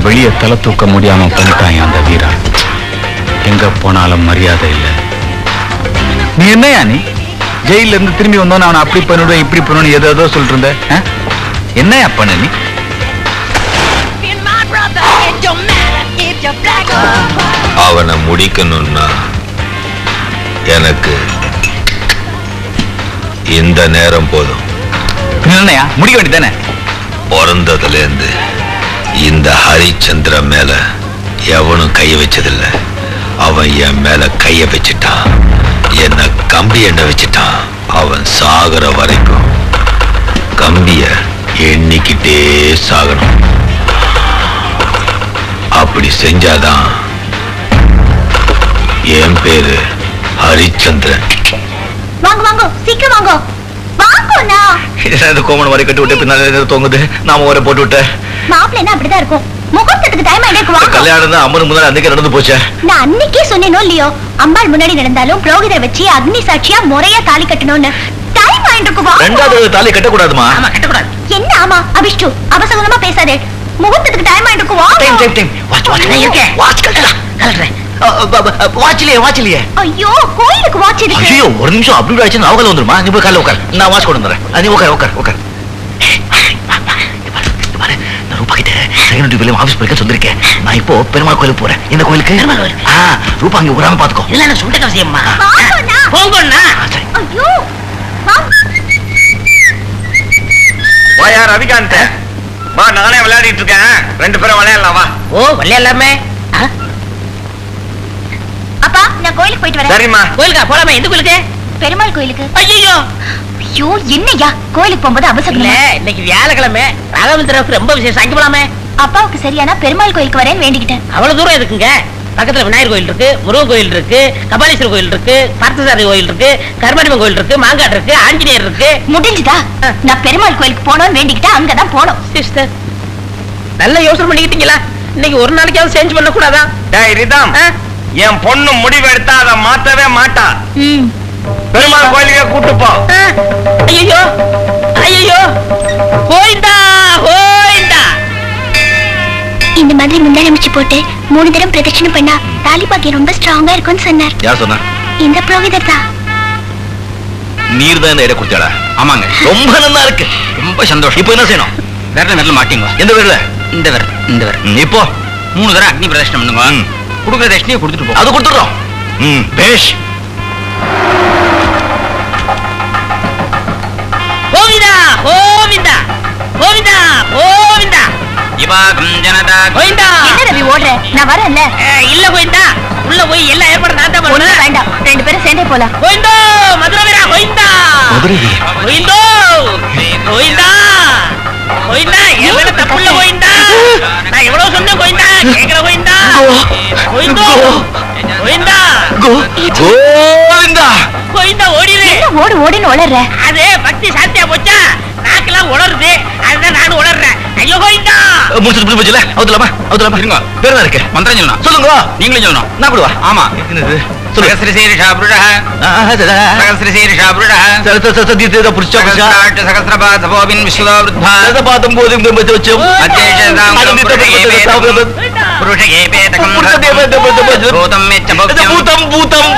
வெளியே தலை தூக்க முடியாம பண்ணிட்டான் அந்த வீரா. எங்க போனாலும் மரியாதை இல்லை. நீ என்னையா நீ ஜெயில இருந்து திரும்பி வந்தோன்னு அவனை அப்படி பண்ணுவேன் இப்படி பண்ணுவேன் ஏதோ சொல்லிட்டு இருந்த. என்னையா பண்ண நீ? அவனை முடிக்கணும்னா எனக்கு இந்த நேரம் போதும். என்னையா முடிக்க வேண்டியதானே? பிறந்ததுல இருந்து இந்த ஹரிச்சந்திர மேல எவனும் கைய வச்சதில்லை. அவன் என் மேல கைய வச்சுட்டான். என்ன கம்பி எண்ண வச்சுட்டான். அவன் சாகுற வரைக்கும் கம்பிய எண்ணிக்கிட்டே சாகணும். அப்படி செஞ்சாதான் என் பேரு ஹரிச்சந்திரன். வாங்க வாங்க சீக்கிரம் வாங்க வாங்கண்ணா. கோமன் வரை கட்டி விட்டு பின்னால தொங்குது. நாம வரை போட்டு விட்ட மாப்பிள்ள என்ன அப்படிதான் இருக்கும். முகூர்த்தத்துக்கு டைம் ஆயிடுக்கு வாங்க. கல்யாணம் தான் அம்மன் முன்னாடி அன்னைக்கு நடந்து போச்சே. நான் அன்னைக்கே சொன்னேனோ இல்லையோ அம்பாள் முன்னாடி நடந்தாலும் புரோகிதரை வச்சு அக்னி சாட்சியா முறையா தாலி கட்டணும்னு. டைம் ஆயிடுக்கு வாங்க. ரெண்டாவது தாலி கட்ட கூடாதுமா? ஆமா கட்ட கூடாது. என்ன ஆமா அபிஷ்டு அபசகுனமா பேசாதே. முகூர்த்தத்துக்கு டைம் ஆயிடுக்கு வாங்க. டைம் வாட்ச் வாட்ச் கலறேன். வாட்ச்லயே ஐயோ கோயிலுக்கு வாட்ச் இருக்கு. ஐயோ ஒரு நிமிஷம் அப்படி ஆச்சு அவங்கள வந்துருமா? நீ போய் காலைல உட்கார். நான் வாட்ச் கொண்டு வந்துறேன். நீ உட்கார். நான் ரூபா கிட்ட செகண்ட் டியூட்டில ஆபீஸ் போய் சொல்லிருக்கேன். நான் இப்போ பெருமாள் கோயிலுக்கு போறேன். இந்த கோயிலுக்கு ரூபா அங்க உராம பாத்துக்கோ. இல்ல நான் சொல்லிட்ட அவசியம்மா. போங்கண்ணா. ஐயோ வாயா ரவிகாந்த் வா. நானே விளையாடிட்டு இருக்கேன். ரெண்டு பேரும் விளையாடலாம் வா. ஓ விளையாடலாமே. அப்பா நான் கோயிலுக்கு போயிட்டு வரேன். சரிம்மா. கோயிலுக்கா போலாமே? எந்த கோயிலுக்கு? பெருமாள் கோயிலுக்கு. ஐயோ ஐயோ என்னய்யா கோயிலுக்கு போகும்போது அபசகுனம் இல்ல இன்னைக்கு வியாழக்கிழமை ராகவேந்திரனுக்கு ரொம்ப விசேஷம். அங்க போலாமே? அப்பாவுக்கு சரியானா பெருமாள் கோயிலுக்கு வரேன்னு வேண்டிக்கிட்டேன். அவ்வளவு தூரம் எதுக்குங்க? பக்கத்துல விநாயகர் கோயில் இருக்கு, முருகன் கோயில் இருக்கு, கபாலீஸ்வரர் கோயில் இருக்கு, பார்த்தசாரதி கோயில் இருக்கு, கருமாரியம்மன் கோயில் இருக்கு, மாங்காடு இருக்கு, ஆஞ்சநேயர் இருக்கு. முடிஞ்சுதா? நான் பெருமாள் கோயிலுக்கு போனோம்னு வேண்டிக்கிட்டா அங்கதான் போனோம். சிஸ்டர் நல்ல யோசனை பண்ணிக்கிட்டீங்களா? இன்னைக்கு ஒரு நாளைக்காவது சேஞ்ச் பண்ண கூடாதா? டேய் ரிதம், என் பொண்ணு முடிவு எடுத்தா அதை மாத்தவே மாட்டா. பெருமாள் கோயிலுக்கே கூட்டு போ. ஐயோ ஐயோ கோயிந்தா கோயிந்தா. இந்த மாதிரி முன்னாடி அமைச்சு போட்டு 3 தடவை பிரதட்சணை பண்ணா தாலி பாக்கியம் ரொம்ப ஸ்ட்ராங்கா இருக்கும்னு சொன்னார். யார் சொன்னா? இந்த புரோகிதர் தான். நீர் தான் இந்த இடம் கொடுத்தாடா? ஆமாங்க. ரொம்ப நல்லா இருக்கு. ரொம்ப சந்தோஷம். இப்போ என்ன செய்யணும்? விரல மாட்டீங்க. எந்த விரல? இந்த விரல். இப்போ 3 தடவை அக்னி பிரதட்சணம் பண்ணுங்க. கொடுக்குற தட்சணையை கொடுத்துட்டு போ. அது கொடுத்துடுறோம். பேஷ். கோவிந்தா கோவிந்தா கோவிந்தா கோவிந்தா. இவாகம் ஜனதா கோவிந்தா. என்ன ரவி ஓடுற? நான் வரேன்ல. இல்ல கோவிந்தா, உள்ள போய் எல்லா ஏற்பாடும் நான் தான் ஒண்ணும் பண்ணுவேன். வேண்டாம், 2 பேரும் சேர்ந்தே போலாம். கோவிந்தோ மதுரை வீரா கோவிந்தா. மதுரை கோவிந்தோ கோவிந்தா கோவிந்தா. எவ்வளவு தப்புள்ள கோவிந்தா. நான் எவ்வளவு சொன்னேன் கோவிந்தா. கேக்குற கோவிந்தா. கோவிந்தோ கோவிந்தா கோவிந்தா. கோவிந்தா ஓடிரு. என்ன ஓடு ஓடுன்னு உளர்ற? அது பக்தி சாத்தியா போச்சா? நாக்கெல்லாம் உளருது. அதுதான் நானும் உளர்றேன். ஐயோ கோவிந்தா. முடிச்சுட்டு போச்சுல. அவுத்தலாமா? இருங்க. பேர் இருக்கு. மந்திரம் சொல்லணும். சொல்லுங்க. நீங்களும் சொல்லணும். நான் கொடுவா. ஆமா. என்னது? சகஸ்ரசீரிஷா புருஷः சகஸ்ரசீரிஷா புருஷः சத்யதேத புருஷः சகஸ்ரபாதபோவின் விஸ்வவருத்தா சதபாதம் போதும் வெச்சம் அத்யேஷதாம் புருஷகேபேதகம் பூதம் மெச்சபக்யம் பூதம்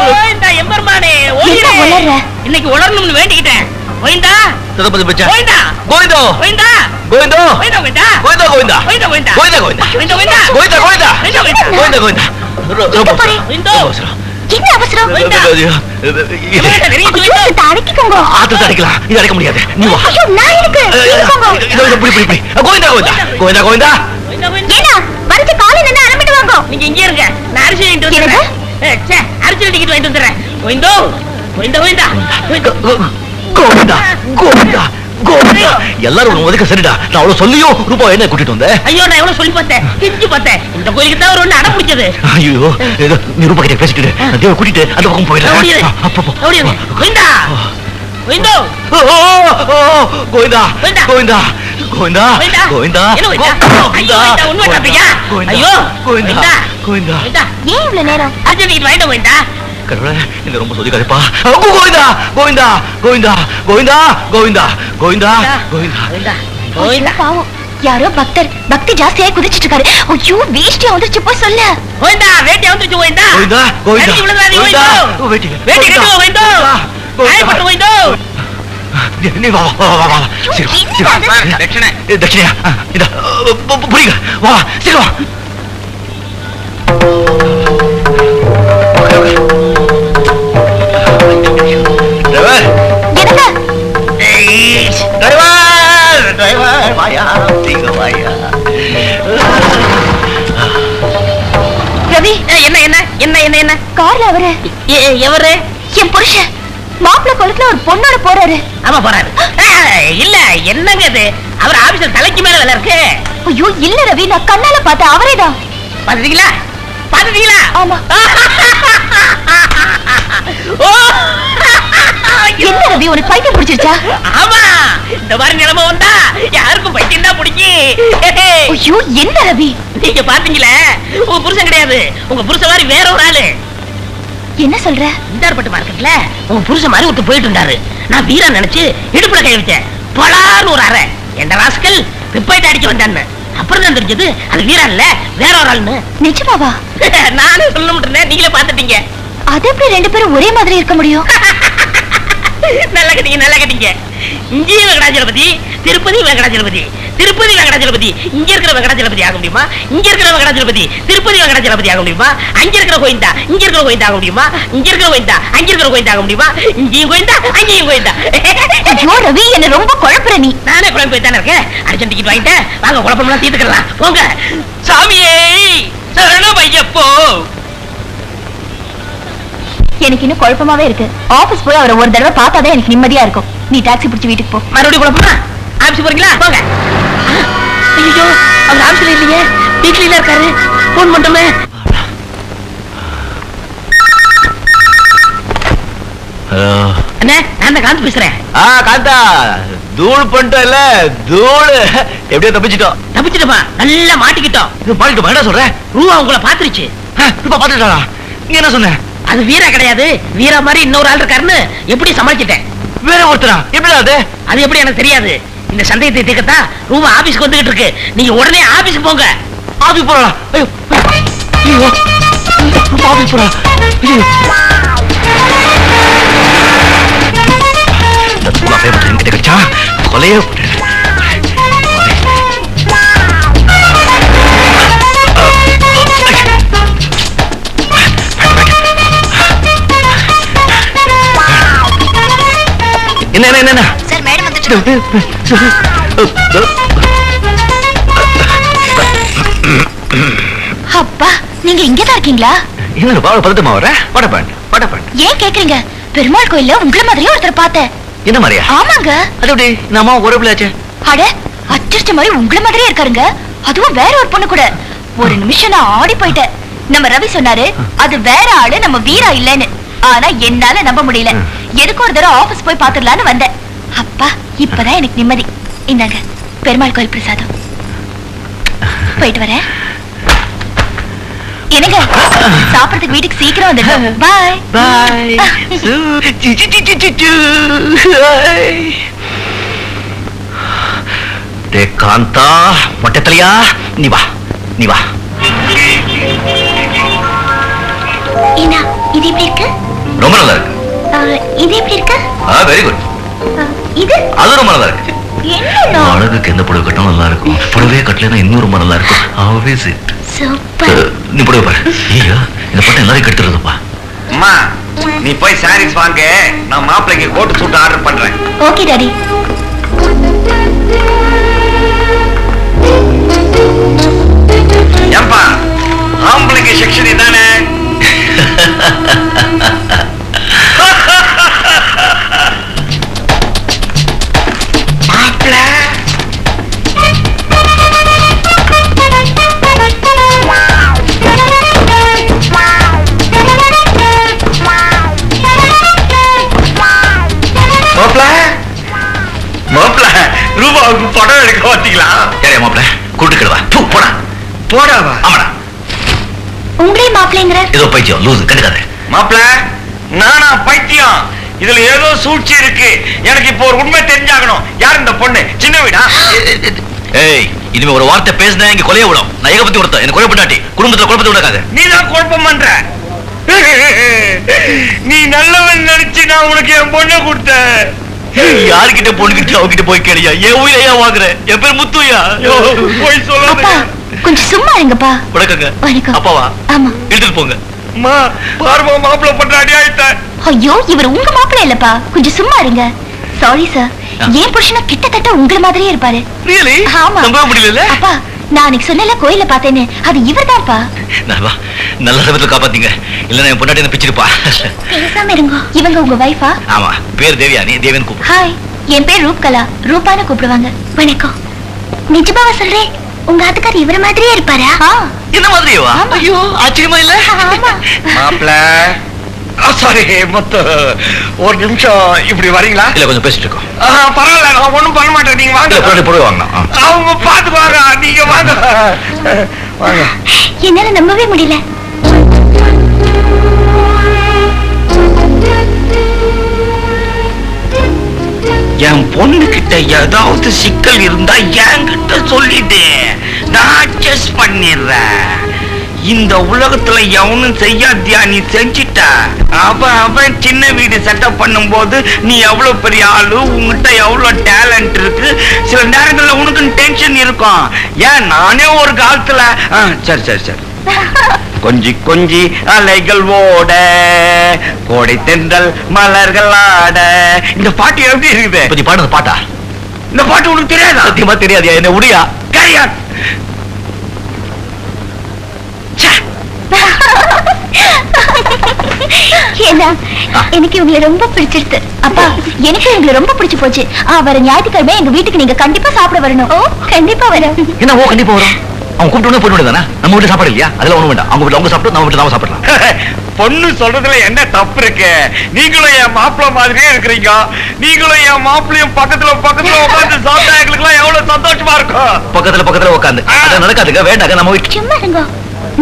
கோவிந்தா எம்பெருமானே என்ன ஓடிரு. உளர்ற? இன்னைக்கு உளரணும்னு வேண்டிக்கிட்டேன். கோவிந்தா சதபதி பச்சா கோவிந்தா கோவிந்தோ கோவிந்தா கோவிந்தோ கோவிந்தா கோவிந்தா கோவிந்தா கோவிந்தா கோவிந்தா கோவிந்தா கோவிந்தா கோவிந்தா கோவிந்தா கோவிந்தா கோவிந்தா கோவிந்தா கோவிந்தா கோவிந்தா எங்க போறே? கோவிந்தோ என்ன அவசரம்? கோவிந்தா அடக்கிக்கோங்க. ஆத்து அடைக்கலாம். இது அடைக்க முடியாது. நீ வா. ஐயோ நான் இருக்கு. கோவிந்தா கோவிந்தா கோவிந்தா கோவிந்தா. ஏன்னா வரது காலையில இருந்து அரம்பிட்டு வாங்க. நீங்க இங்கே இருங்க. நான் அரிசி வாங்கிட்டு என்னது? வந்துடுறேன். அரிசி டிக்கெட் வாங்கிட்டு வந்துடுறேன். கோவிந்தோ கோவிந்தா கோவிந்தா கோவிந்தா கோவிந்தா கோவிந்தா. எல்லாரும் ஒதுக்க சரிடா. நான் அவ்வளவு சொல்லியும் ரூபா என்ன கூட்டிட்டு வந்தேன். ஐயோ நான் எவ்வளவு சொல்லி பார்த்தேன், கெஞ்சி பார்த்தேன். இந்த கோயிலுக்கு தான் ஒரு அடம் பிடிச்சது. ஐயோ நீ ரூபா கிட்ட பேசிட்டு தேவை கூட்டிட்டு அந்த பக்கம் போயிடலாம். கோவிந்தா கோவிந்தோ கோவிந்தா கோவிந்தா கோவிந்தா கோவிந்தா கோவிந்தா கோவிந்தா. ஏன் இவ்வளவு நேரம்? அர்ஜுன் டிக்கெட் வாங்கிட்டு கோவிந்தா. கடவுளே இந்த ரொம்ப சொதிக்காதேப்பா. கோவிந்தா கோவிந்தா கோவிந்தா கோவிந்தா கோவிந்தா கோவிந்தா கோவிந்தா கோவிந்தா கோவிந்தா. பாவம் யாரோ பக்தர் பக்தி ஜாஸ்தியா குதிச்சிட்டு இருக்காரு. ஐயோ வேஷ்டியா வந்துருச்சு, போய் சொல்லு. கோவிந்தா வேட்டி வந்துருச்சு கோவிந்தா. கோவிந்தா கோவிந்தா அடிச்சு விழுந்தாதீங்க கோவிந்தா கோவிந்தா. வேட்டி வேட்டி கட்டுங்க கோவிந்தா. ஆயப்பட்டு கோவிந்தா. நீ வா வா வா வா சரி சரி தட்சணை தட்சணையா இதா புரியுங்க வா சரி வா டிரைவர் என்னங்க டிரைவர் டிரைவர் வாயா நீங்க வாயா ரவி, என்ன என்ன என்ன என்ன என்ன கார்ல அவரு எவரு? என் புருஷன் மாப்பிள்ளை கொளுத்துல ஒரு பொண்ணோட போறாரு. ஆமா போறாரு. இல்ல என்னங்க இது, அவர் ஆபீஸ்ல தலைக்கு மேல வேலை இருக்கு. ஐயோ இல்ல ரவி, நான் கண்ணால பார்த்தேன், அவரேதான். பாத்துட்டீங்களா பாத்துட்டீங்களா? ஆமா. ஓ! என்ன ரவி, உனக்கு பைத்தியம் பிடிச்சிருச்சா? ஆமா, இந்த மாதிரி நிலைமை வந்தா யாருக்கும் பைத்தியம் தான் பிடிக்கும். ஐயோ என்ன ரவி, நீங்க பாத்தீங்களே, உங்க புருஷன் கிடையாது, உங்க புருஷன் மாதிரி வேற ஒரு ஆளு. என்ன சொல்ற? இந்தார்பட்டு மார்க்கெட்ல உங்க புருஷன் மாதிரி ஒருத்தர் போயிட்டு இருந்தாரு. நான் வீரா நினைச்சு இடுப்புல கை வச்சேன். பலான்னு ஒரு அறை. என்ன ராஸ்கல் பிப்பாயிட்டு அடிச்சு வந்தான்னு. அப்புறம் தான் தெரிஞ்சது அது வீரா இல்ல வேற ஒரு ஆளுன்னு. நிஜமாவா? நானே சொல்ல முடியல, நீங்களே பாத்துட்டீங்க. அது எப்படி ரெண்டு பேரும் ஒரே மாதிரி இருக்க முடியும்? நல்லா கட்டிங்க நல்லா கட்டிங்க. இங்கே வெங்கடாஜலபதி, திருப்பதி வெங்கடாஜலபதி, திருப்பதி வெங்கடாஜலபதி. இங்க இருக்கிற வெங்கடாஜலபதி ஆக முடியுமா? இங்க இருக்கிற வெங்கடாஜலபதி திருப்பதி வெங்கடாஜலபதி ஆக முடியுமா? அங்க இருக்கிற கோயிந்தா இங்க இருக்கிற கோயிந்தா ஆக முடியுமா? இங்க இருக்கிற கோயிந்தா அங்க இருக்கிற கோயிந்தா ஆக முடியுமா? இங்கேயும் கோயிந்தா அங்கேயும் கோயிந்தா. ஐயோ ரவி, என்ன ரொம்ப குழப்புற நீ. நானே குழம்பு போய் தானே இருக்கேன். அர்ஜென்ட் டிக்கெட் வாங்கிட்டேன், வாங்க குழப்பம்லாம் தீர்த்துக்கலாம். போங்க. சாமியே சரணம் ஐயப்போ. எனக்கு இன்னும் குழப்பமாவே இருக்கு. ஆபீஸ் போய் அவரை ஒரு தடவை பார்த்தாதான் எனக்கு நிம்மதியா இருக்கும். நீ டாக்ஸி பிடிச்சி வீட்டுக்கு போ. மறுபடியும் குழப்பமா? ஆபீஸ் போறீங்களா? போங்க. ஐயோ அவர் ஆபீஸ்ல இல்லையே, வீட்ல இருக்காரு. போன் பண்ணோமே. அண்ணே நான் தான் காந்த் பேசுறேன். காந்தா தூள் பண்ணிட்டோம், தூள் எப்படியோ தப்பிச்சிட்டோம். தப்பிச்சிட்டோமா? நல்லா மாட்டிக்கிட்டோம். இது பாலிட்டு என்ன சொல்ற? ரூபா உங்களை பாத்துருச்சு. இப்ப பாத்துட்டாளா? நீ என்ன சொன்ன? அது வீரா கிடையாது, வீரா மாதிரி இன்னொரு ஆள் இருக்காருன்னு எப்படி சமாளிச்சிட்டேன். வேற ஒருத்தரா? எப்படி அது? அது எப்படி எனக்கு தெரியாது. இந்த சந்தேகத்தை தீர்க்கத்தான் ரூபா ஆபீஸ்க்கு வந்துகிட்டு இருக்கு. நீங்க உடனே ஆபீஸ்க்கு போங்க. ஆபீஸ் போறா? ஐயோ ஐயோ ஆபீஸ் போறா? ஐயோ என்கிட்ட கிடைச்சா கொலையே. என்ன என்ன என்ன சார் மேடம் வந்துட்டு. அப்பா நீங்க இங்கதான் இருக்கீங்களா? என்ன பதட்டமா வர? படப்பேன் ஏன் கேக்குறீங்க? பெருமாள் கோயில்ல உங்களை மாதிரியே ஒருத்தர் பார்த்தேன். என்ன மாதிரியா? ஆமாங்க. அது எப்படி நம்ம ஒரு பிள்ளையாச்சே? அட அச்சடிச்ச மாதிரி உங்களை மாதிரியே இருக்காருங்க. அதுவும் வேற ஒரு பொண்ணு கூட. ஒரு நிமிஷம் நான் ஆடி போயிட்டேன். நம்ம ரவி சொன்னாரு அது வேற ஆளு, நம்ம வீரா இல்லன்னு. ஆனா என்னால நம்ப முடியல. எதுக்கு ஒரு தடவை ஆபீஸ் போய் பாத்துடலான்னு வந்தேன். அப்பா இப்பதான் எனக்கு நிம்மதி. இந்தாங்க பெருமாள் கோயில் பிரசாதம். போயிட்டு வரேன். என்னங்க சாப்பிடறதுக்கு வீட்டுக்கு சீக்கிரம் வந்துடும். பாய் பாய். காந்தா மொட்டத்தலையா, நீ வா நீ வா. என்ன இது எப்படி இருக்கு? ரொம்ப நல்லா இருக்கு. இது எப்படி இருக்கு? Very good. இது அது ரொம்ப நல்லா இருக்கு. என்ன அழகுக்கு எந்த புடவை கட்டினா நல்லா இருக்கும். புடவையே கட்டலைன்னா இன்னும் ரொம்ப நல்லா இருக்கும். Always it. சூப்பர். நீ புடவை பாரு. ஐயோ இந்த பட்டம் எல்லாரும் கெடுத்துறதுப்பா. அம்மா நீ போய் சாரீஸ் வாங்க, நான் மாப்பிளைக்கு கோட் சூட் ஆர்டர் பண்றேன். Okay daddy. ஏம்பா ஆம்பளைக்கு செக்ஷன் இதானே? மாப்பிள மாப்பிள ரூபாவுக்கு படம் எடுக்க வந்தீங்களா? யாரையா மாப்பிள கூட்டுக்கிடுவா? போடா போடாவா? ஆமாடா. உங்களே மாப்பிள்ளைங்கிற? ஏதோ பைத்தியம் லூசு கண்டுக்காத. மாப்பிள நானா பைத்தியம்? இதுல ஏதோ சூழ்ச்சி இருக்கு. எனக்கு இப்போ ஒரு உண்மை தெரிஞ்சாகணும். யார் இந்த பொண்ணு? சின்ன வீடா? ஏய் இனிமே ஒரு வார்த்தை பேசினா இங்க கொலைய விடும். நான் ஏக பத்தி கொடுத்தேன். எனக்கு கொலை பண்ணாட்டி குடும்பத்துல குழப்பத்தை விடாது. நீதான் குழப்பம் பண்ற. நீ நல்லவன் நினைச்சு நான் உனக்கு என் பொண்ணை கொடுத்தேன். யாருக்கிட்ட பொண்ணுகிட்ட அவகிட்ட போய் கேளியா? என் உயிரையா வாங்குற? என் பேர் முத்துயா. போய் அப்பா சொல்லாத. கொஞ்சம் சும்மா இருங்கப்பா. வணக்கங்க. வணக்கம். அப்பாவா? ஆமா. எடுத்துட்டு போங்க. அம்மா பார்வா மாப்பிள்ள பண்ற அடி ஆயிட்ட. ஐயோ இவர் உங்க மாப்பிள்ளை இல்லப்பா, கொஞ்சம் சும்மா இருங்க. சாரி சார், என் புருஷனா கிட்டத்தட்ட உங்கள மாதிரியே இருப்பாரு. ரியலி? ஆமா. நம்ப முடியல. அப்பா நான் அன்னைக்கு சொன்னல கோயில பார்த்தேன்னு, அது இவர்தான்ப்பா. நல்ல சமயத்துல காப்பாத்தீங்க. இல்லன்னா என் பொண்டாட்டி என்ன பிச்சிருப்பா. பேசாம இருங்க. இவங்க உங்க வைஃபா? ஆமா. பேர் தேவியானி. தேவன் கூப்பிடு. ஹாய், என் பேர் ரூப்கலா. ரூபான்னு கூப்பிடுவாங்க. வணக்கம். நிஜமாவா சொல்றேன், உங்க ஆத்துக்கார் இவர மாதிரியே இருப்பாரா? என்ன மாதிரியவா? ஆமா. ஐயோ ஆச்சரியமா இல்ல? ஆமா. மாப்பிள்ள சாரி முத்து, ஒரு நிமிஷம் இப்படி வரீங்களா? இல்ல கொஞ்சம் பேசிட்டு இருக்கோம். பரவாயில்ல, நான் ஒண்ணும் பண்ண மாட்டேன். நீங்க வாங்க. பொண்டாட்டி போய் வாங்க. அவங்க பாத்துக்குவாங்க. நீங்க வாங்க வாங்க. என்னால நம்பவே முடியல. என் பொண்ணு கிட்ட ஏதாவது சிக்கல் இருந்தா என்கிட்ட சொல்லிட்டு நான் அட்ஜஸ்ட் பண்ணிடுறேன். இந்த உலகத்துல எவனும் செய்யாதியா, நீ செஞ்சிட்ட. அவன் சின்ன வீடு செட்டப் பண்ணும் போது நீ எவ்வளவு பெரிய ஆளு, உங்ககிட்ட எவ்வளவு டேலண்ட் இருக்கு. சில நேரங்கள்ல உனக்கு டென்ஷன் இருக்கும். ஏன் நானே ஒரு காலத்துல சரி சரி சரி கொஞ்சி கொஞ்சி அலைகள் ஓட, கோடை தென்றல் மலர்கள் ஆட. இந்த பாட்டு எப்படி இருக்குது? கொஞ்சம் பாடுறது பாட்டா? இந்த பாட்டு உனக்கு தெரியாதா? சத்தியமா தெரியாதியா? என்ன உடையா கேரியா? ஏன்னா எனக்கு இவங்களை ரொம்ப பிடிச்சிருச்சு. அப்பா எனக்கு இவங்களை ரொம்ப பிடிச்சு போச்சு. வர ஞாயிற்றுக்கிழமை எங்க வீட்டுக்கு நீங்க கண்டிப்பா சாப்பிட வரணும். ஓ கண்டிப்பா வரேன். என்ன? ஓ கண்டிப்பா வரும். அவங்க கூப்பிட்டு போயிட்டு தானே. நம்ம வீட்டு சாப்பாடு இல்லையா? அதெல்லாம் ஒண்ணும் வேண்டாம். அவங்க வீட்டுல அவங்க சாப்பிட்டு நம்ம வீட்டுல நாம சாப்பிடலாம். பொண்ணு சொல்றதுல என்ன தப்பு இருக்கு? நீங்களும் என் மாப்பிள்ள மாதிரியே இருக்கிறீங்க. நீங்களும் என் மாப்பிள்ளையும் பக்கத்துல பக்கத்துல உட்காந்து சாப்பிட்டா எங்களுக்கு எல்லாம் எவ்வளவு சந்தோஷமா இருக்கும். பக்கத்துல பக்கத்துல உட்காந்து நடக்காதுங்க. வேண்டாங்க. நம்ம வீட்டு சும்மா இருங்க.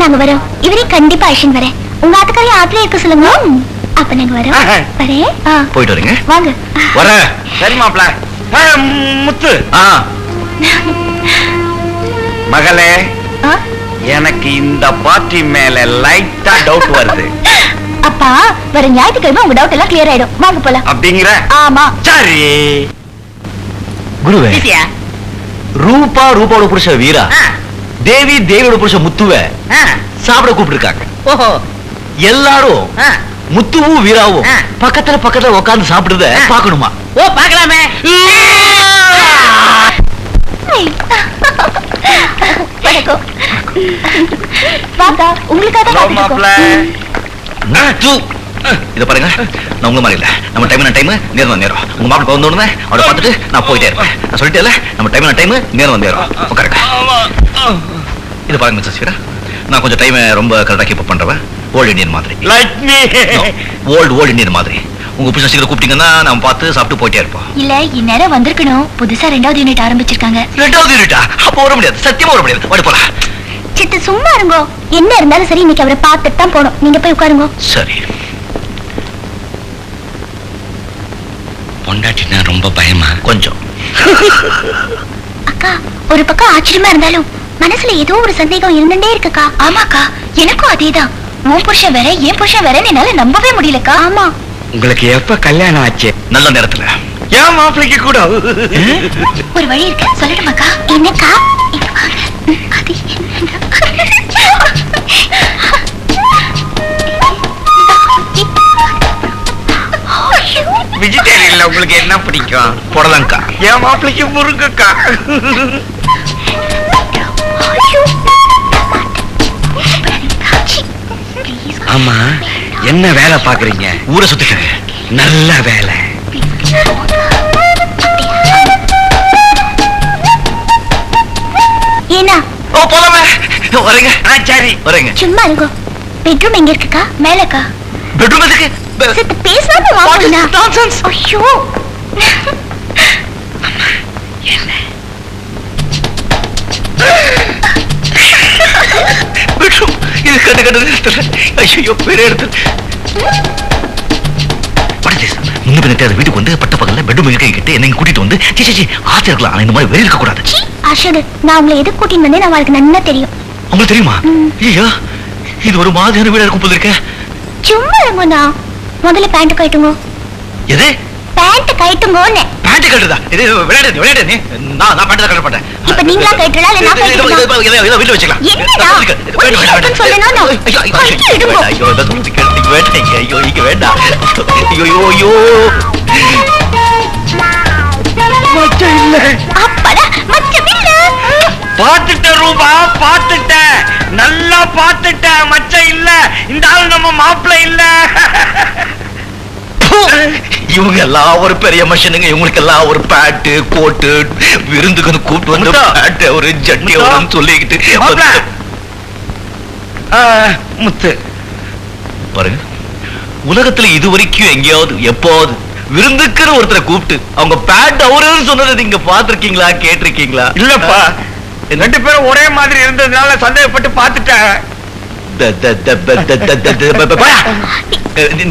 நாங்க வரோம். இவரையும் கண்டிப்பா அழைச்சிட்டு வரேன். உங்க ஆத்துக்காரையும் ஆத்துல இருக்க சொல்லுங்க. அப்ப நாங்க வரோம். வரேன். போயிட்டு வரீங்க. வாங்க. வரேன். சரி மாப்பிள்ள. முத்து மகளே, எனக்கு இந்த பார்ட்டி மேல லைட்டா டவுட் வருது. அப்பா வர ஞாயிற்றுக்கிழமை உங்க டவுட் எல்லாம் கிளியர் ஆயிடும். வாங்க போலாம். அப்படிங்கிற? ஆமா. சரி. குருவே, ரூபா ரூபாவோட புருஷ வீரா, தேவி தேவியோட புருஷ முத்துவ சாப்பிட கூப்பிட்டு இருக்காங்க. ஓஹோ. எல்லாரும் முத்துவும் வீராவும் பக்கத்துல பக்கத்துல உட்கார்ந்து சாப்பிடுறத பாக்கணுமா? ஓ பாக்கலாமே. வணக்கம். வாங்க, உங்களுக்காக தான் காத்துட்டு மாப்பிள்ள இருக்கோம். இத பாருங்க, நான் உங்க மாதிரி இல்ல. நம்ம டைம் நேரம் நேரம். உங்க மாப்பிள்ள வந்து உடனே அவரை பார்த்துட்டு நான் போயிட்டே இருப்பேன். நான் சொல்லிட்டேன்ல, நம்ம டைம் நேரம் நேரம். உட்காருங்க. இது பாருங்க மிஸ்ஸஸ் வீரா, நான் கொஞ்சம் டைம் ரொம்ப கரெக்டா கீப் அப் பண்றேன். ஓல்ட் இந்தியன் மாதிரி. Like me. ஓல்ட் இந்தியன் மாதிரி. உங்க புருஷன் சீக்கிரம் கூப்பிட்டீங்கன்னா நான் பார்த்து சாப்பிட்டு போயிட்டே இருப்போம். இல்ல இந்நேரம் வந்திருக்கணும். புதுசா 2வது யூனிட் ஆரம்பிச்சிருக்காங்க. 2வது யூனிட்டா? அப்ப வர முடியாது. சத்தியமா வர முடியாது. வாடி போலாம். சித்து சும்மா இருங்கோ. என்ன இருந்தாலும் சரி, இன்னைக்கு அவரை பார்த்துட்டு தான் போகணும். நீங்க போய் உட்காருங்க. சரி. பொண்டாட்டினா ரொம்ப பயமா? கொஞ்சம். அக்கா ஒரு பக்கம் ஆச்சரியமா இருந்தாலும் மனசுல ஏதோ ஒரு சந்தேகம் இருந்துட்டே இருக்குக்கா. ஆமாக்கா, எனக்கும் அதேதான். உன் புருஷன் வேற என் புருஷன் வேறன்னு என்னால நம்பவே முடியலக்கா. ஆமா. உங்களுக்கு எப்ப கல்யாணம் ஆச்சு? நல்ல நேரத்துல. ஏன் மாப்பிள்ளைக்கு கூட ஒரு வழி இருக்கு, சொல்லட்டுமாக்கா? என்னக்கா? இங்க வாங்க. அது வெஜிடேரியன்ல உங்களுக்கு என்ன பிடிக்கும்? புடலங்கா. என் மாப்பிள்ளைக்கு முருங்கக்கா. ஆமா, என்ன வேலை பாக்குறீங்க? ஊரை சுத்திக்க. நல்ல வேலை. ஏனா? ஓ போலாமே. வரேங்க. சரி வரேங்க. சும்மா இருங்கோ. பெட்ரூம் எங்க இருக்குக்கா? மேலக்கா? பெட்ரூம் எதுக்கு? சித்து பேசாம வாங்கண்ணா. Nonsense. ஐயோ. பெட்ரூம் இது கண்டு ஐயோ பெரிய இடத்துல. முன்ன பின்ன வீட்டுக்கு வந்து பட்ட பகல்ல பெட்ரூம் இருக்க கிட்ட என்ன கூட்டிட்டு வந்து ஆசை இருக்கலாம். இந்த மாதிரி வெளியே இருக்க கூடாது. அஷடு, நான் உங்களை எதுக்கு கூட்டின்னு வந்தேன் அவளுக்கு நல்லா தெரியும். உங்களுக்கு தெரியுமா? ஐயா, இது ஒரு மாதிரியான வீடா இருக்கும் போல இருக்க. சும்மா இருங்கண்ணா, முதல்ல பேண்ட் கட்டுங்க. எது? பேண்ட் கட்டுங்கன்னு. பேண்ட் கட்டுறதா? இது விளையாடு நீ. நான் பேண்ட் கட்ட மாட்டேன். இப்ப நீங்களா கட்டலாம் இல்ல நான் கட்டலாம்? இதை வீட்டுல வச்சுக்கலாம். என்னடா ஒரு விஷயம் சொல்லணும். ஐயோ இதை சொல்லிட்டு கேட்டு வேண்டாம். ஐயோ இங்க வேண்டாம். ஐயோ மச்சம் இல்ல. அப்படா மச்சம் இல்ல. பாத்துட்டேன் ரூபா, பாத்துட்டேன், நல்லா பாத்துட்டேன். மச்சம் இல்ல, இந்த ஆள் நம்ம மாப்பிள்ளை இல்ல. இவங்க எல்லாம் ஒரு பெரிய மனுஷனுங்க. இவங்களுக்கு எல்லாம் ஒரு பேட்டு கோட்டு விருந்துக்கு கூப்பிட்டு வந்து பேட்டு ஒரு ஜட்டி வரும்னு சொல்லிக்கிட்டு முத்து பாருங்க, உலகத்துல இது வரைக்கும் எங்கேயாவது எப்போது விருந்துக்குன்னு ஒருத்தரை கூப்பிட்டு அவங்க பேட் அவருன்னு சொன்னதை நீங்க பாத்திருக்கீங்களா, கேட்டிருக்கீங்களா? இல்லப்பா, ரெண்டு பேரும் ஒரே மாதிரி இருந்ததுனால சந்தேகப்பட்டு பாத்துட்டேன்.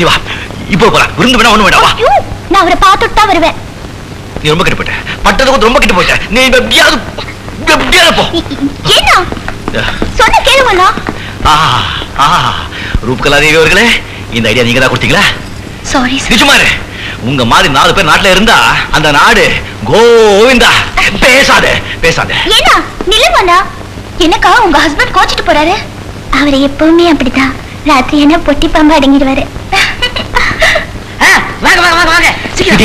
நீ வா, இப்போ போலாம். விருந்து வேணா ஒண்ணு வேணா வா. நான் அவரை பார்த்துட்டு தான் வருவேன். நீ ரொம்ப கிட்ட போயிட்ட, பட்டதுக்கு ரொம்ப கிட்ட போயிட்ட. நீ எப்படியாவது போ. ஏன்னா சொன்ன கேளுங்கண்ணா. ரூப்கலாதேவி அவர்களே, இந்த ஐடியா நீங்க தான் கொடுத்தீங்களா? Sorry sir. நிஜமாரு, உங்க மாதிரி 4 பேர் நாட்டுல இருந்தா அந்த நாடு கோவிந்தா. பேசாதே பேசாதே. ஏன்னா நில்லுங்கண்ணா. என்னக்கா உங்க ஹஸ்பண்ட் கோச்சிட்டு போறாரு? அவரை எப்பவுமே அப்படிதான். ராத்திரி என்ன பொட்டி பாம்பு அடங்கிடுவாரு. வாங்க வாங்க வாங்க வாங்க சீக்கிரம்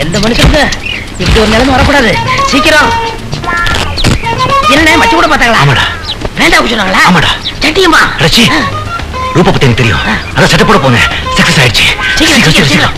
எந்த மனுஷனுக்கு இப்படி ஒரு நிலைமை வரக்கூடாது. சீக்கிரம். என்ன மச்சி கூட பார்த்தாங்களா? ஆமாடா. வேண்டாம் சொன்னாங்களா? ஆமாடா. சட்டியம்மா ரச்சி, ரூபா பத்தி எனக்கு தெரியும். அதான் சட்டை போட போனேன், சக்சஸ் ஆயிடுச்சு. சீக்கிரம் சீக்கிரம்.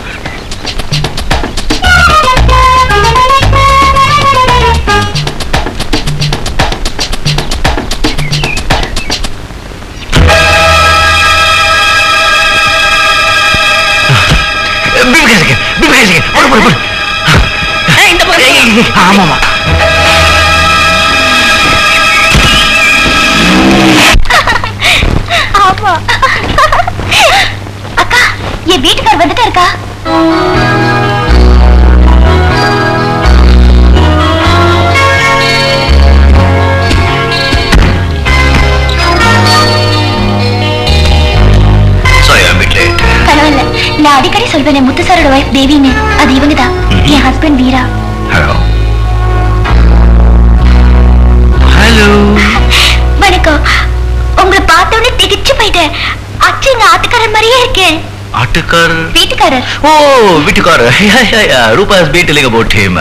ஆமாமா. ஆமா. அக்கா, என் வீட்டுக்கார் வந்துட்டா இருக்கா? பரவாயில்ல, நான் அடிக்கடி சொல்வேன் முத்துசாரோட வைஃப் தேவின்னு. அது இவங்கதான், என் ஹஸ்பண்ட் வீரா. Hello hello. வணக்கம். உங்களை பார்த்தோன்னே திகிச்சு போயிட்டேன். அச்சு எங்க ஆட்டுக்காரர் மாதிரியே இருக்கேன். ஆட்டுக்காரர்? வீட்டுக்காரர். ஓ, வீட்டுக்காரர். Rupa has been telling about him.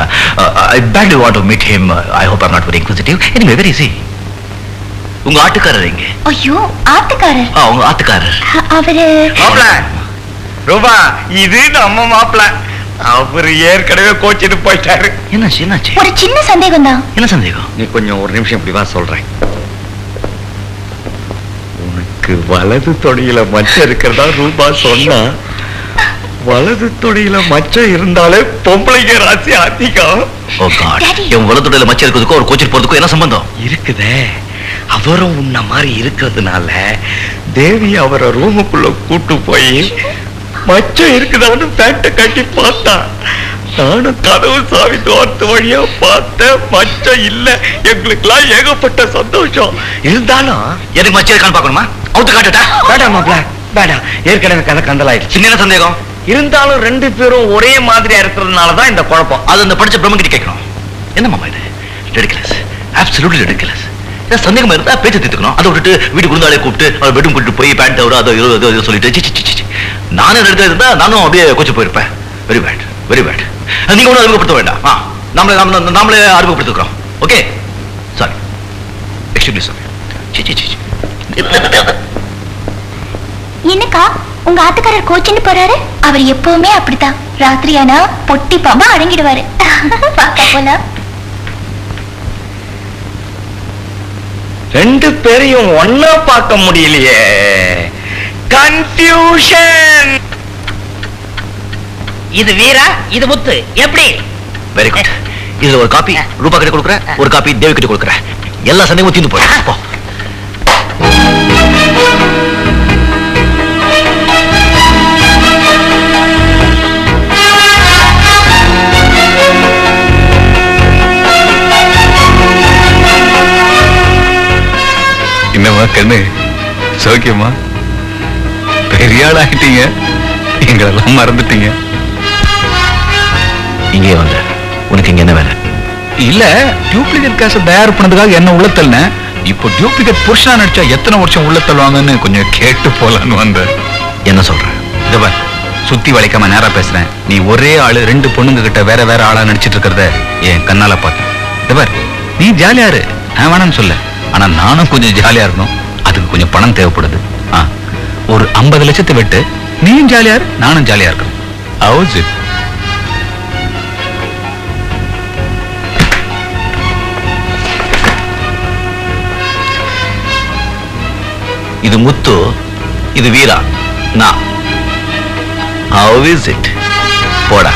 I badly want to meet him. I hope I'm not very inquisitive. Anyway, where is he? உங்க ஆட்டுக்காரர் எங்க? ஐயோ, ஆட்டுக்காரர். உங்க ஆட்டுக்காரர். அவரு மாப்பிள்ள ரூபா, இது நம்ம மாப்பிள்ள. அவரு ஏற்கனவே கோச்சிட்டு போயிட்டாரு. என்னாச்சு என்னாச்சு? ஒரு சின்ன சந்தேகம் தான். என்ன சந்தேகம்? நீ கொஞ்சம் ஒரு நிமிஷம் இப்படி வா, சொல்றேன். உனக்கு வலது தொடையில மச்சம் இருக்கிறதா ரூபா சொன்னா. வலது தொடையில மச்சம் இருந்தாலே பொம்பளைங்க ராசி அதிகம். ஓ காட். Daddy. இவன் வலதுடையில மச்சம் இருக்கிறதுக்கும் ஒரு கோச்சிட்டு போறதுக்கும் என்ன சம்பந்தம்? இருக்குதே, அவரும் உன்ன மாதிரி இருக்கிறதுனால தேவி அவரை ரூமுக்குள்ள கூட்டு போய் மச்சம் இருக்குதான்னு பேட்டை கட்டி பார்த்தா. நானும் கதவு சாவி தோர்த்து வழியா பார்த்தேன், மச்சம் இல்ல. எங்களுக்கெல்லாம் ஏகப்பட்ட சந்தோஷம். இருந்தாலும் எனக்கு மச்சம் இருக்கான்னு பார்க்கணுமா? அவுத்து காட்டுட்டா? வேண்டாம் மாப்பிள்ள, வேண்டாம். ஏற்கனவே கதை கந்தலாயிடுச்சு. சின்ன சந்தேகம். இருந்தாலும் ரெண்டு பேரும் ஒரே மாதிரியா இருக்கிறதுனாலதான் இந்த குழப்பம். அது அந்த படிச்ச பிரம்மகிட்ட கேட்கணும். என்ன மாமா இது? Ridiculous, absolutely ridiculous. சந்தேகமா இருந்தா பேச்சு தீர்த்துக்கணும். அதை விட்டுட்டு வீட்டுக்கு இருந்தாலே கூப்பிட்டு அவர் பெட்ரூம் கூட்டிட்டு போய் பேண்ட் தவிர அதை சொல்லிட்டு சி நானும் இடத்துல இருந்தா நானும் அப்படியே கொஞ்சம் போயிருப்பேன். Very bad, very bad. நீங்க ஒன்றும் அறிமுகப்படுத்த வேண்டாம். நாமளே அறிமுகப்படுத்திக்கிறோம். Okay, sorry, extremely sorry. என்னக்கா, உங்க ஆட்டுக்காரர் கோச்சின்னு போறாரு? அவர் எப்பவுமே அப்படித்தான். ராத்திரி ஆனா பொட்டி பாம்பா அடங்கிடுவாரு. பார்க்க போலாம். ரெண்டு பேரையும் ஒன்னா பார்க்க முடியலையே. கன்ஃபியூஷன். இது வீரா, இது முத்து. எப்படி? Very good. இதுல ஒரு காப்பி ரூபா கிட்ட கொடுக்குறேன், ஒரு காப்பி தேவி கிட்ட கொடுக்குறேன். எல்லா சந்தேகமும் தீர்ந்து போயிடும். போ. என்னவா கண்ணு சௌக்கியமா? பெரிய ஆள் ஆகிட்டீங்க, எங்களெல்லாம் மறந்துட்டீங்க. இங்கே வந்த உனக்கு இங்க என்ன வேலை? இல்ல, டூப்ளிகேட் கேஸ தயார் பண்ணதுக்காக என்ன உள்ள தள்ளன. இப்போ டூப்ளிகேட் புருஷனா நடிச்சா எத்தனை வருஷம் உள்ள தள்ளுவாங்கன்னு கொஞ்சம் கேட்டு போலான்னு வந்த. என்ன சொல்ற? இந்த பார், சுத்தி வளைக்காம நேரா பேசுறேன். நீ ஒரே ஆளு 2 பொண்ணுங்க கிட்ட வேற வேற ஆளா நடிச்சிட்டு இருக்கிறத என் கண்ணால பார்த்தேன். இந்த பார், நீ ஜாலியா இரு, நான் வேணான்னு சொல்ல. ஆனா நானும் கொஞ்சம் ஜாலியா இருக்கணும். அதுக்கு கொஞ்சம் பணம் தேவைப்படுது. ஒரு 50 லட்சத்தை விட்டு நீயும் ஜாலியா இரு, நானும் ஜாலியா இருக்கேன். How's it? இது முத்து, இது வீரா, நான். How is it? போடா.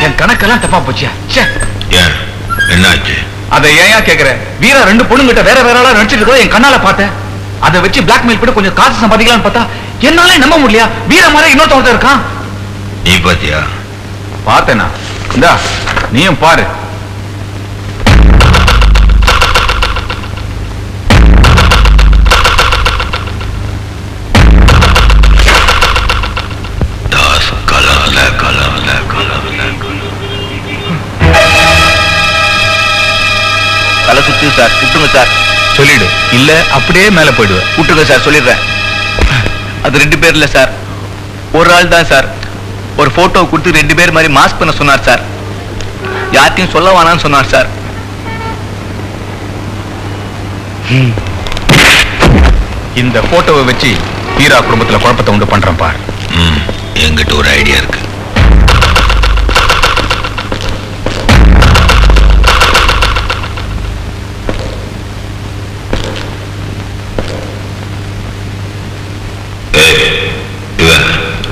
என் கணக்கெல்லாம் தப்பா போச்சியா? ஏன் என்னாச்சு? அதை ஏன் கேக்குற? வீரா 2 பொண்ணுங்கிட்ட வேற வேற ஆளா நடிச்சிட்டு இருக்கோ என் கண்ணால பார்த்தேன். அதை வச்சு பிளாக்மெயில் பண்ணி கொஞ்சம் காசு சம்பாதிக்கலாம்னு பார்த்தா என்னால நம்ப முடியலையா? வீரா மாதிரி இன்னொருத்தவங்க இருக்கான். நீ பாத்தியா? பார்த்தேனா? இந்தா நீயும் பாரு. தலை சுத்தி சார், விட்டுங்க சார். சொல்லிடு, இல்ல அப்படியே மேல போயிடுவேன். விட்டுங்க சார், சொல்லிடுறேன். அது 2 பேர் இல்ல சார், ஒரு ஆள் தான் சார். ஒரு போட்டோ கொடுத்து 2 பேர் மாதிரி மாஸ்க் பண்ண சொன்னார் சார். யார்ட்டையும் சொல்ல வேணாம்னு சொன்னார் சார். இந்த போட்டோவை வச்சு வீரா குடும்பத்துல குழப்பத்தை உண்டு பண்றேன் பார். என்கிட்ட ஒரு ஐடியா இருக்கு.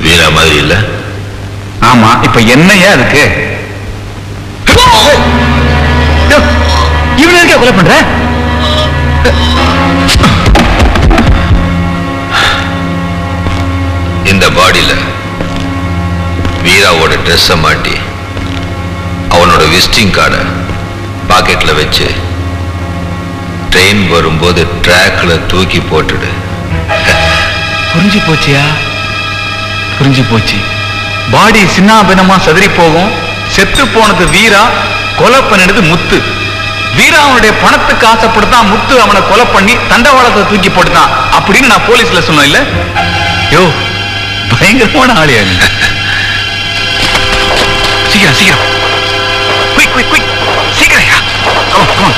வீரா மாதிரி இல்ல? ஆமா, இப்ப என்னையா அதுக்கு? இவனை இருக்க கொலை பண்ற? இந்த பாடியில வீராவோட ட்ரெஸ்ஸ மாட்டி அவனோட விசிட்டிங் கார்டை பாக்கெட்ல வச்சு ட்ரெயின் வரும்போது ட்ராக்ல தூக்கி போட்டுடு. புரிஞ்சு போச்சியா? புரிஞ்சு போச்சு. பாடி சின்னாபின்னமா சதறி போகும். செத்து போனது வீரா, கொலை பண்ணினது முத்து. வீரா அவனுடைய பணத்துக்கு ஆசைப்படுத்தான், முத்து அவனை கொலை பண்ணி தண்டவாளத்தை தூக்கி போட்டுதான் அப்படின்னு நான் போலீஸ்ல சொன்னேன் இல்ல? யோ, பயங்கரமான ஆளியா நீ. சீக்கிரம் சீக்கிரம், குயிக் குயிக் குயிக், சீக்கிரம். Come on.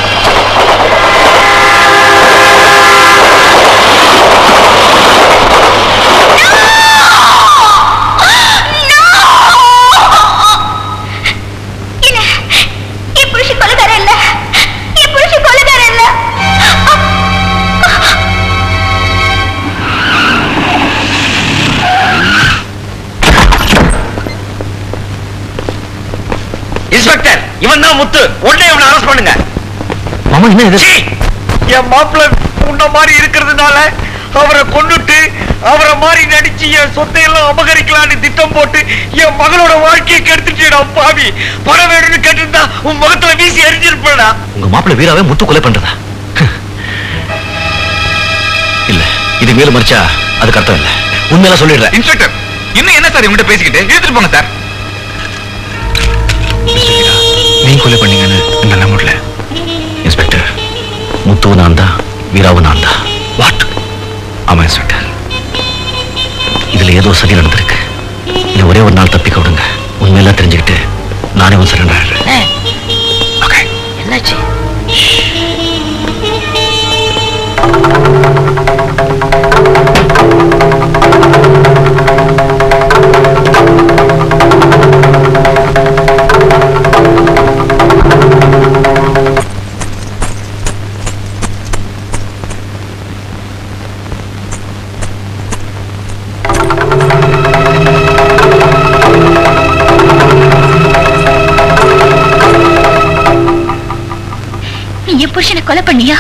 இன்ஸ்பெக்டர், இவன் தான் முத்து. உடனே இவனை அரெஸ்ட் பண்ணுங்க. மாமா என்ன இது? என் மாப்பிள்ள உன்ன மாதிரி இருக்கிறதுனால அவரை கொன்னுட்டு அவரை மாதிரி நடிச்சு என் சொத்தையெல்லாம் அபகரிக்கலான்னு திட்டம் போட்டு என் மகளோட வாழ்க்கையை கெடுத்துட்டா பாவி. பணம் வேணும்னு கேட்டிருந்தா உன் முகத்துல வீசி எரிஞ்சிருப்பா. உங்க மாப்பிள்ளை வீராவே முத்து கொலை பண்றதா? இல்ல, இது மேல மறிச்சா அதுக்கு அர்த்தம் இல்ல. உண்மையெல்லாம் சொல்லிடுறேன். இன்ஸ்பெக்டர், இன்னும் என்ன சார் இவங்கிட்ட பேசிக்கிட்டு? எடுத்துட்டு போங்க சார். நீங்க கொலை பண்ணீங்கன்னு என்னால முடியல. இன்ஸ்பெக்டர், முத்துவும் நான் தான், வீராவும் நான் தான். வாட்? ஆமா இன்ஸ்பெக்டர், இதுல ஏதோ சரி நடந்திருக்கு. இது ஒரே ஒரு நாள் தப்பிக்க விடுங்க. உண்மையெல்லாம் தெரிஞ்சுக்கிட்டு நானே ஒரு சரண்டர் ஆயிடுறேன். ஓகே? என்னாச்சு? என் புருஷனை கொலை பண்ணியா?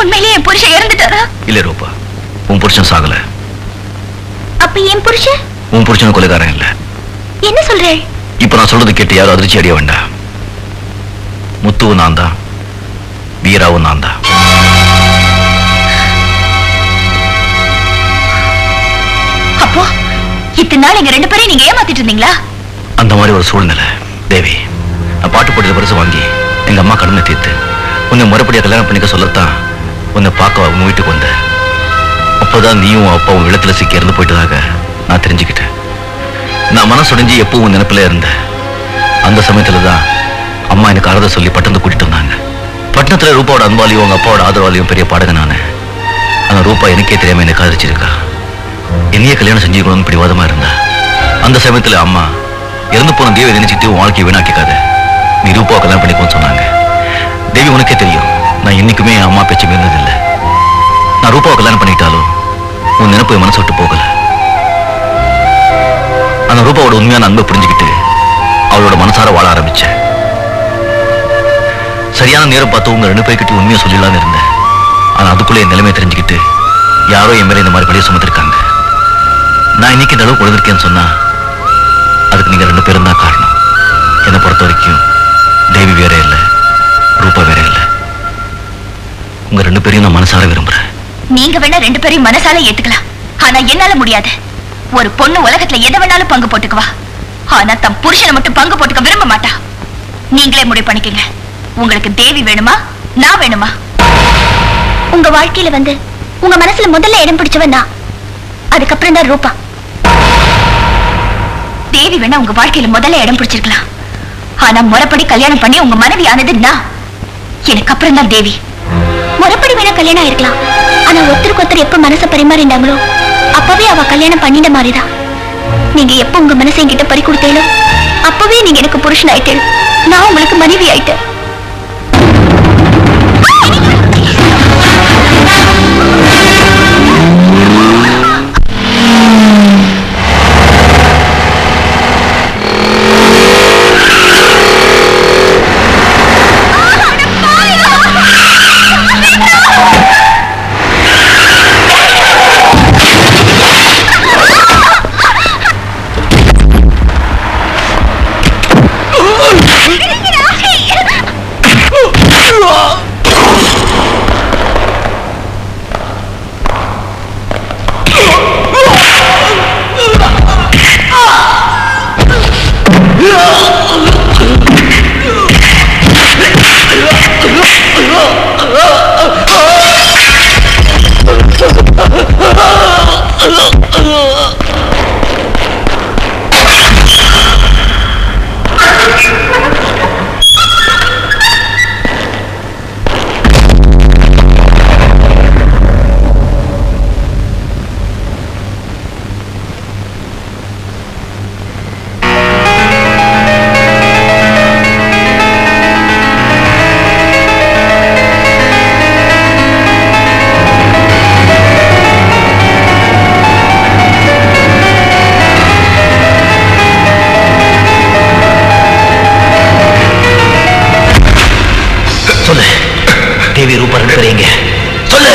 உண்மையிலேயே என் புருஷன் இறந்துட்டாரா? இல்ல ரூபா, உன் புருஷன் சாகல. அப்ப என் புருஷன்? உன் புருஷன் கொலைகாரன் இல்ல. என்ன சொல்றே? இப்ப நான் சொல்றது கேட்டு யாரும் அதிர்ச்சி அடைய வேண்டாம். முத்துவும் நான் தான், வீராவும் நான் தான். அப்போ இத்தனை நாள் எங்க 2 பேரையும் நீங்க ஏமாத்திட்டு இருந்தீங்களா? அந்த மாதிரி ஒரு சூழ்நிலை தேவி. நான் பாட்டு போட்டியில் பரிசு வாங்கி எங்க அம்மா கடனை தீர்த்து உன்னை மறுபடியும் கல்யாணம் பண்ணிக்க சொல்லத்தான் உன்னை பார்க்க உங்க வீட்டுக்கு வந்தேன். அப்போதான் நீயும் அப்பாவும் வெள்ளத்துல சிக்கி இறந்து போயிட்டதாக நான் தெரிஞ்சுக்கிட்டேன். நான் மனசுடைஞ்சு எப்பவும் நினைப்பில இருந்தேன். அந்த சமயத்துல தான் அம்மா எனக்கு அறத சொல்லி பட்டணத்தை கூட்டிட்டு வந்தாங்க. பட்டணத்துல ரூபாவோட அன்பாலையும் உங்க அப்பாவோட ஆதரவாலையும் பெரிய பாடக நானு. ஆனா ரூபா எனக்கே தெரியாம என்னை காதலிச்சிருக்கா. என்னையே கல்யாணம் செஞ்சுக்கணும்னு பிடிவாதமா இருந்தா. அந்த சமயத்துல அம்மா இறந்து போன தேவி நினைச்சிட்டு உன் வாழ்க்கையை வீணாக்கிக்காத, நீ ரூபாவை கல்யாணம் பண்ணிக்கோன்னு சொன்னாங்க. தேவி உனக்கே தெரியும், நான் என்னைக்குமே என் அம்மா பேச்சு மீறினதில்லை. நான் ரூபாவை கல்யாணம் பண்ணிட்டாலும் உன் நினைப்பு என் மனசு விட்டு போகல. அந்த ரூபாவோட உண்மையான அன்பை புரிஞ்சுக்கிட்டு அவளோட மனசார வாழ ஆரம்பிச்சேன். சரியான நேரம் பார்த்து உங்க 2 பேர்கிட்ட உண்மையை சொல்லிடலான்னு இருந்தேன். ஆனா அதுக்குள்ளே என் நிலைமையை தெரிஞ்சுக்கிட்டு யாரோ என் மேல இந்த மாதிரி பழிய சுமத்திருக்காங்க. நான் இன்னைக்கு இந்த அளவுக்கு உழுதுருக்கேன்னு சொன்னா அதுக்கு நீங்க 2 பேரும் தான் காரணம். என்னை பொறுத்த வரைக்கும் தேவி வேற இல்லை, ரூபா வேற இல்லை. உங்க 2 பேரையும் நான் மனசார விரும்புறேன். நீங்க வேணா 2 பேரையும் மனசால ஏத்துக்கலாம், ஆனா என்னால முடியாது. ஒரு பொண்ணு உலகத்துல எதை வேணாலும் பங்கு போட்டுக்குவா, ஆனா தம் புருஷனை மட்டும் பங்கு போட்டுக்க விரும்ப மாட்டா. நீங்களே முடிவு பண்ணிக்கங்க, உங்களுக்கு தேவி வேணுமா நான் வேணுமா? உங்க வாழ்க்கையில வந்து உங்க மனசுல முதல்ல இடம் பிடிச்சவன் நான், அதுக்கப்புறம் தான் ரூபா. தேவி வேணா உங்க வாழ்க்கையில முதல்ல இடம் பிடிச்சிருக்கலாம், ஆனா முறைப்படி கல்யாணம் பண்ணி உங்க மனைவி ஆனது நான். எனக்கு அப்புறம் தான் தேவி. முறைப்படி வேணா கல்யாணம் ஆயிருக்கலாம், ஆனா ஒருத்தருக்கு ஒருத்தர் எப்ப மனசை பரிமாறினாங்களோ அப்பவே அவ கல்யாணம் பண்ணிட மாதிரிதான். நீங்க எப்ப உங்க மனசை என்கிட்ட பறி கொடுத்தேளோ அப்பவே நீங்க எனக்கு புருஷன் ஆயிட்டேன், நான் உங்களுக்கு மனைவி ஆயிட்டேன். தேவி ரூபா 2 பேரும் எங்க சொல்லு.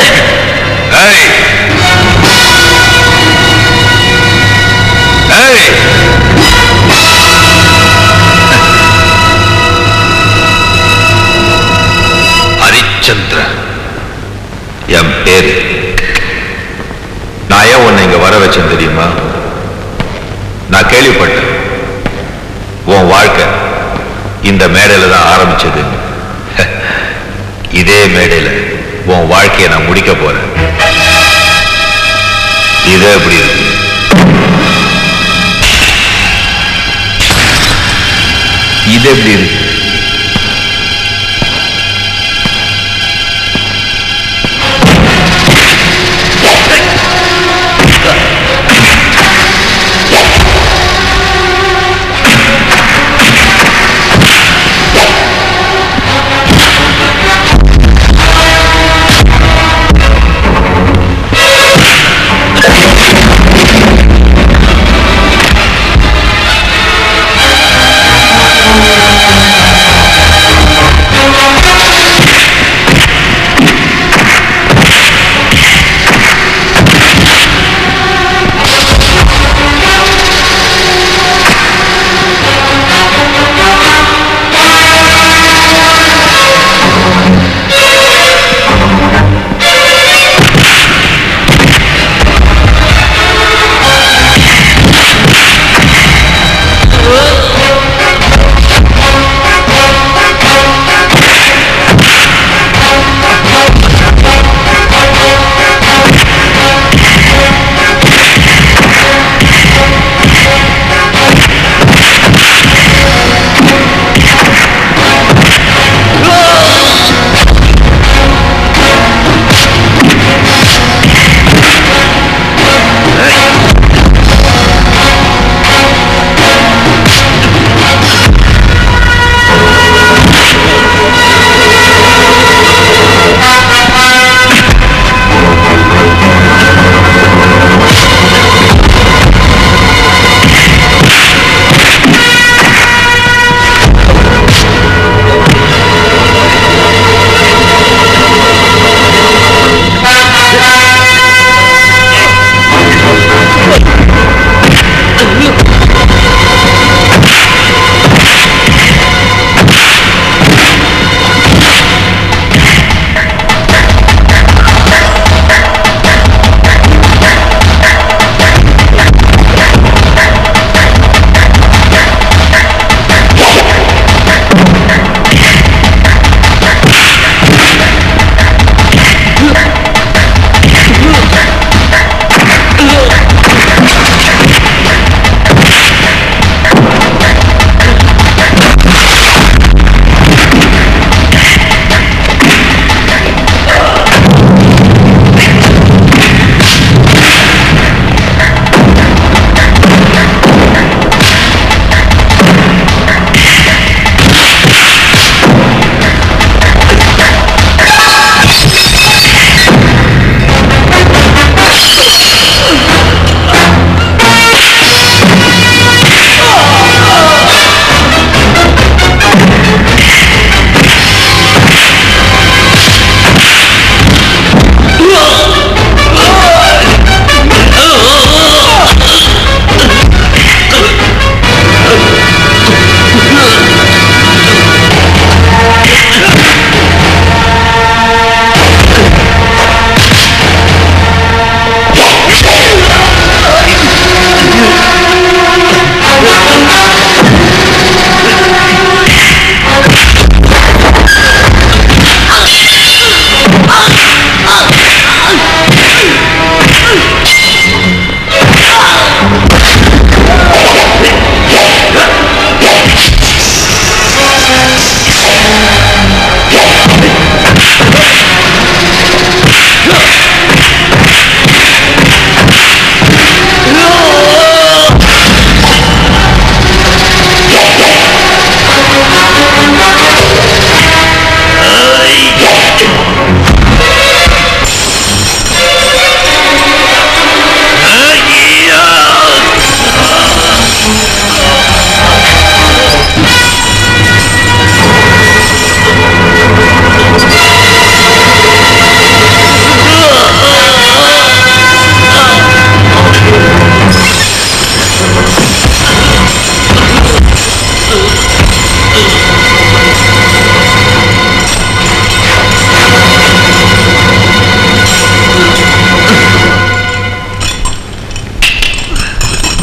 ஹரிச்சந்திர என் பேரு. நான் ஏன் உன்னை இங்க வர வச்சேன் தெரியுமா? நான் கேள்விப்பட்டேன் உன் வாழ்க்கை இந்த மேடையில தான் ஆரம்பிச்சது. இதே மேடையில உன் வாழ்க்கையை நான் முடிக்க போறேன். இது எப்படி இருக்கு? இது எப்படி இருக்கு?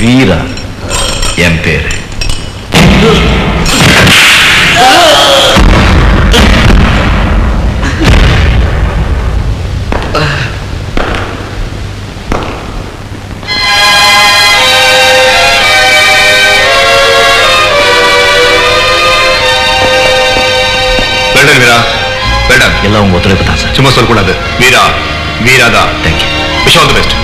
வீரா என் பேரு. வீரா வேண்டாம், எல்லாம் உங்க ஒத்துழைப்பு தான் சார். சும்மா சொல்லக்கூடாது. வீரா வீராதான். Thank you. Wish all the best.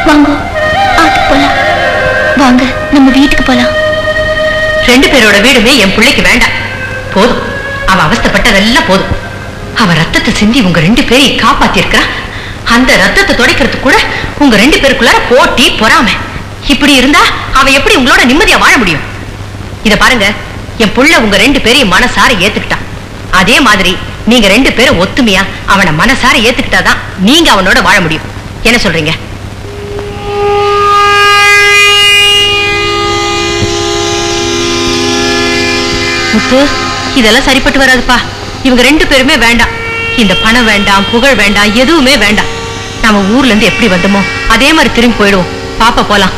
வாங்க ஆத்துக்கு போலாம். வாங்க நம்ம வீட்டுக்கு போலாம். ரெண்டு பேரோட வீடுமே என் பிள்ளைக்கு வேண்டாம். போதும், அவ அவஸ்தைப்பட்டதெல்லாம் போதும். அவ ரத்தத்தை சிந்தி உங்க ரெண்டு பேரையும் காப்பாத்தி இருக்கா. அந்த ரத்தத்தை துடைக்கிறதுக்கு கூட உங்க ரெண்டு பேருக்குள்ளார போட்டி பொறாமை. இப்படி இருந்தா அவ எப்படி உங்களோட நிம்மதியா வாழ முடியும்? இத பாருங்க, என் புள்ள உங்க ரெண்டு பேரையும் மனசார ஏத்துக்கிட்டான். அதே மாதிரி நீங்க ரெண்டு பேரும் ஒத்துமையா அவனை மனசார ஏத்துக்கிட்டாதான் நீங்க அவனோட வாழ முடியும். என்ன சொல்றீங்க? முத்து, இதெல்லாம் சரிப்பட்டு வராதுப்பா. இவங்க ரெண்டு பேருமே வேண்டாம். இந்த பணம் வேண்டாம், புகழ் வேண்டாம், எதுவுமே வேண்டாம். நாம ஊர்ல இருந்து எப்படி வந்தோமோ அதே மாதிரி திரும்பி போயிடுவோம். பாப்பா போலாம்.